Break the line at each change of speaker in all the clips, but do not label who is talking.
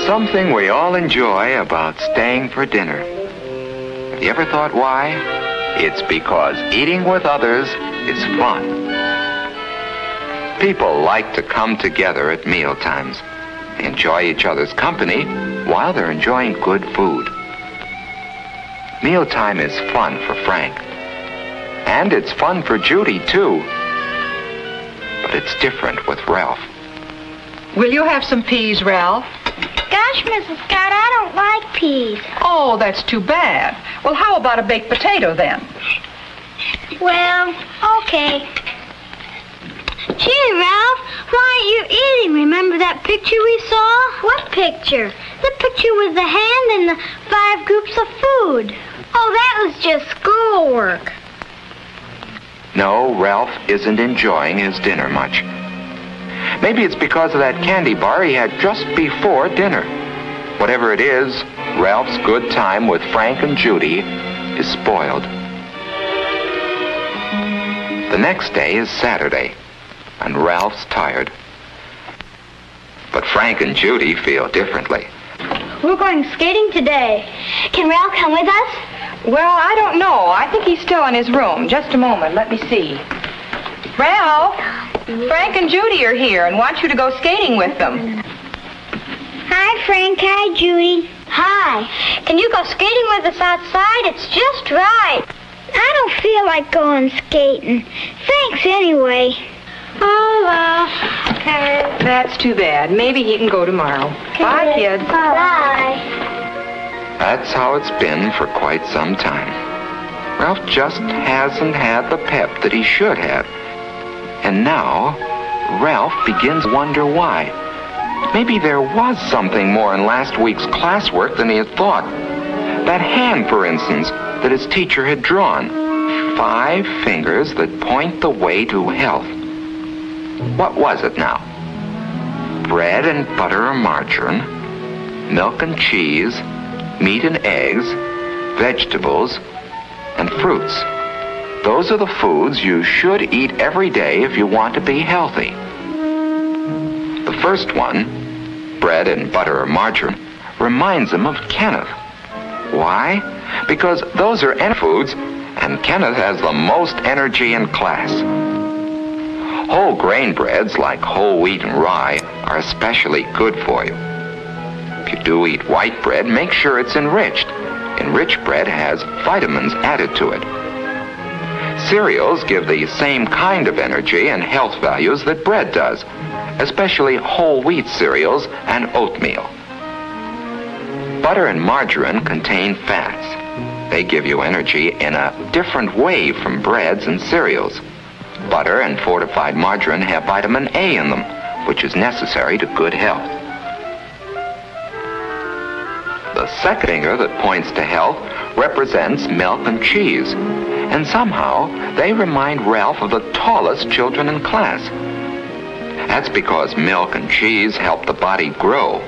something we all enjoy about staying for dinner. Have you ever thought why? It's because eating with others is fun. People like to come together at meal times, enjoy each other's company while they're enjoying good food. Mealtime is fun for Frank. And it's fun for Judy, too. But it's different with Ralph.
Will you have some peas, Ralph?
Gosh, Mrs. Scott, I don't like peas.
Oh, that's too bad. Well, how about a baked potato, then?
Well, okay. Gee, Ralph, why aren't you eating? Remember that picture we saw? What picture? The picture with the hand and the 5 groups of food. Oh, that was just schoolwork.
No, Ralph isn't enjoying his dinner much. Maybe it's because of that candy bar he had just before dinner. Whatever it is, Ralph's good time with Frank and Judy is spoiled. The next day is Saturday, and Ralph's tired. But Frank and Judy feel differently.
We're going skating today. Can Ralph come with us?
Well, I don't know. I think he's still in his room. Just a moment. Let me see. Ralph, Frank and Judy are here and want you to go skating with them.
Hi, Frank. Hi, Judy. Hi. Can you go skating with us outside? It's just right. I don't feel like going skating. Thanks anyway. Oh, well.
Okay. That's too bad. Maybe he can go tomorrow. Bye, kids.
Bye.
That's how it's been for quite some time. Ralph just hasn't had the pep that he should have. And now, Ralph begins to wonder why. Maybe there was something more in last week's classwork than he had thought. That hand, for instance, that his teacher had drawn. 5 fingers that point the way to health. What was it now? Bread and butter or margarine, milk and cheese, meat and eggs, vegetables, and fruits. Those are the foods you should eat every day if you want to be healthy. The first one, bread and butter or margarine, reminds him of Kenneth. Why? Because those are foods, and Kenneth has the most energy in class. Whole grain breads like whole wheat and rye are especially good for you. If you do eat white bread, make sure it's enriched. Enriched bread has vitamins added to it. Cereals give the same kind of energy and health values that bread does, especially whole wheat cereals and oatmeal. Butter and margarine contain fats. They give you energy in a different way from breads and cereals. Butter and fortified margarine have vitamin A in them, which is necessary to good health. The second finger that points to health represents milk and cheese, and somehow they remind Ralph of the tallest children in class. That's because milk and cheese help the body grow.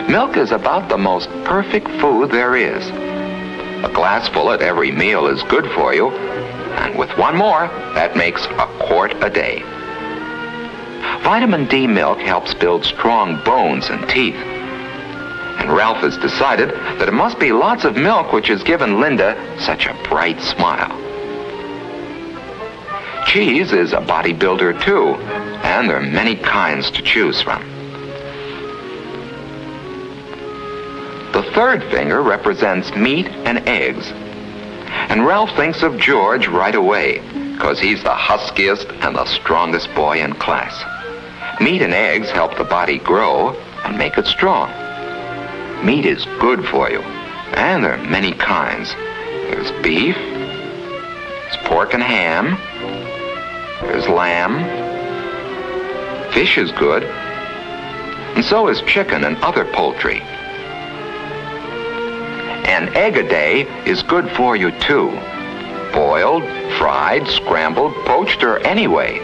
Milk is about the most perfect food there is. A glassful at every meal is good for you, and with one more, that makes a quart a day. Vitamin D milk helps build strong bones and teeth. And Ralph has decided that it must be lots of milk which has given Linda such a bright smile. Cheese is a bodybuilder too, and there are many kinds to choose from. The third finger represents meat and eggs. And Ralph thinks of George right away, because he's the huskiest and the strongest boy in class. Meat and eggs help the body grow and make it strong. Meat is good for you, and there are many kinds. There's beef, there's pork and ham, there's lamb, fish is good, and so is chicken and other poultry. An egg a day is good for you too. Boiled, fried, scrambled, poached, or any way.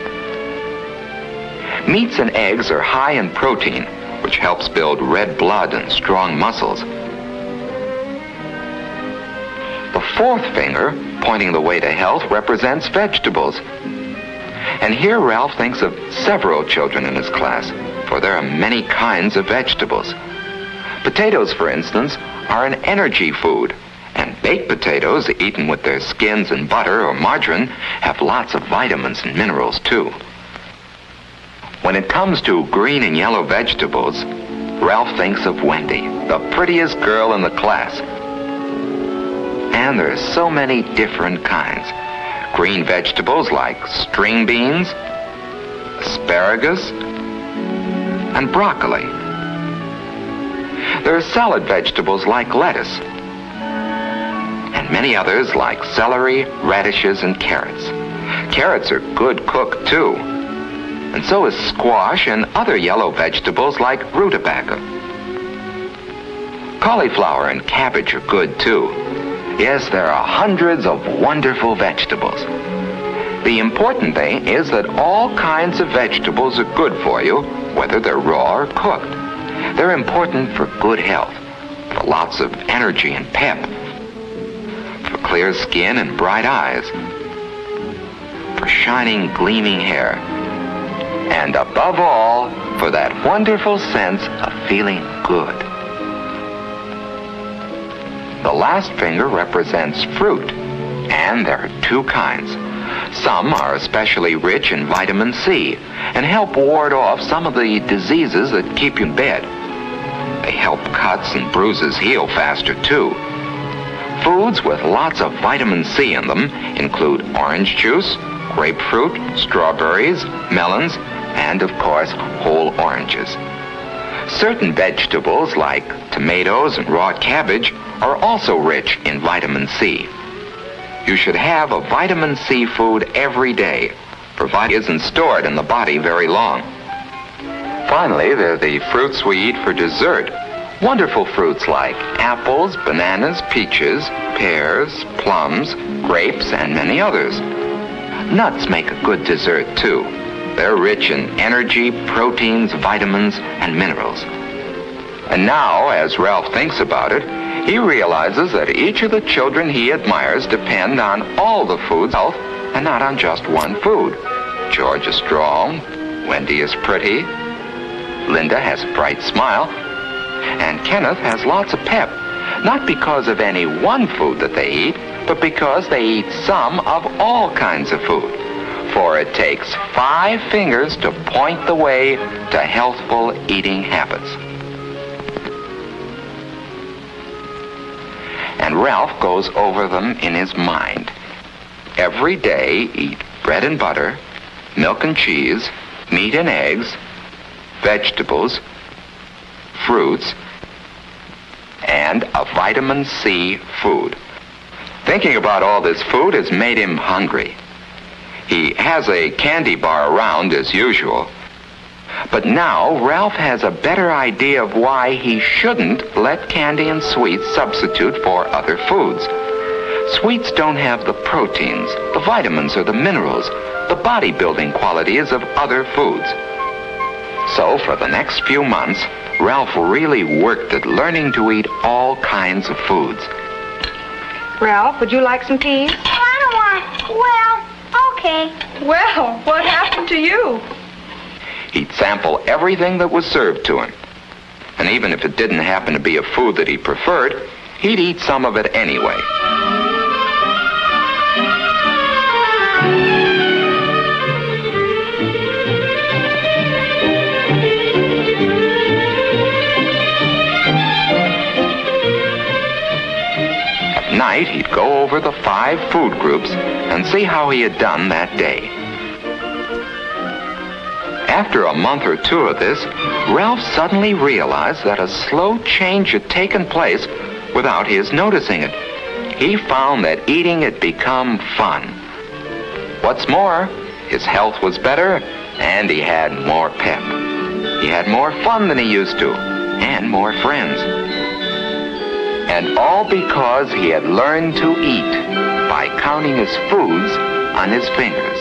Meats and eggs are high in protein, which helps build red blood and strong muscles. The fourth finger, pointing the way to health, represents vegetables. And here Ralph thinks of several children in his class. for there are many kinds of vegetables. Potatoes, for instance, are an energy food, and baked potatoes, eaten with their skins and butter or margarine, have lots of vitamins and minerals, too. When it comes to green and yellow vegetables, Ralph thinks of Wendy, the prettiest girl in the class. And there are so many different kinds. Green vegetables like string beans, asparagus, and broccoli. There are salad vegetables like lettuce, and many others like celery, radishes, and carrots. Carrots are good cooked too, and so is squash and other yellow vegetables like rutabaga. Cauliflower and cabbage are good too. Yes, there are hundreds of wonderful vegetables. The important thing is that all kinds of vegetables are good for you, whether they're raw or cooked. They're important for good health, for lots of energy and pep, for clear skin and bright eyes, for shining, gleaming hair, and above all, for that wonderful sense of feeling good. The last finger represents fruit, and there are two kinds. Some are especially rich in vitamin C and help ward off some of the diseases that keep you in bed. They help cuts and bruises heal faster, too. Foods with lots of vitamin C in them include orange juice, grapefruit, strawberries, melons, and, of course, whole oranges. Certain vegetables, like tomatoes and raw cabbage, are also rich in vitamin C. You should have a vitamin C food every day, provided it isn't stored in the body very long. Finally, there are the fruits we eat for dessert. Wonderful fruits like apples, bananas, peaches, pears, plums, grapes, and many others. Nuts make a good dessert, too. They're rich in energy, proteins, vitamins, and minerals. And now, as Ralph thinks about it, he realizes that each of the children he admires depend on all the food's health and not on just one food. George is strong, Wendy is pretty, Linda has a bright smile, and Kenneth has lots of pep, not because of any one food that they eat, but because they eat some of all kinds of food. For it takes 5 fingers to point the way to healthful eating habits. And Ralph goes over them in his mind. Every day, eat bread and butter, milk and cheese, meat and eggs, vegetables, fruits, and a vitamin C food. Thinking about all this food has made him hungry. He has a candy bar around as usual. But now Ralph has a better idea of why he shouldn't let candy and sweets substitute for other foods. Sweets don't have the proteins, the vitamins, or the minerals, the bodybuilding qualities of other foods. So for the next few months, Ralph really worked at learning to eat all kinds of foods.
Ralph, would you like some peas?
I don't want. Well, okay.
Well, what happened to you?
He'd sample everything that was served to him. And even if it didn't happen to be a food that he preferred, he'd eat some of it anyway. At night, he'd go over the 5 food groups and see how he had done that day. After a month or 2 of this, Ralph suddenly realized that a slow change had taken place without his noticing it. He found that eating had become fun. What's more, his health was better and he had more pep. He had more fun than he used to, and more friends. And all because he had learned to eat by counting his foods on his fingers.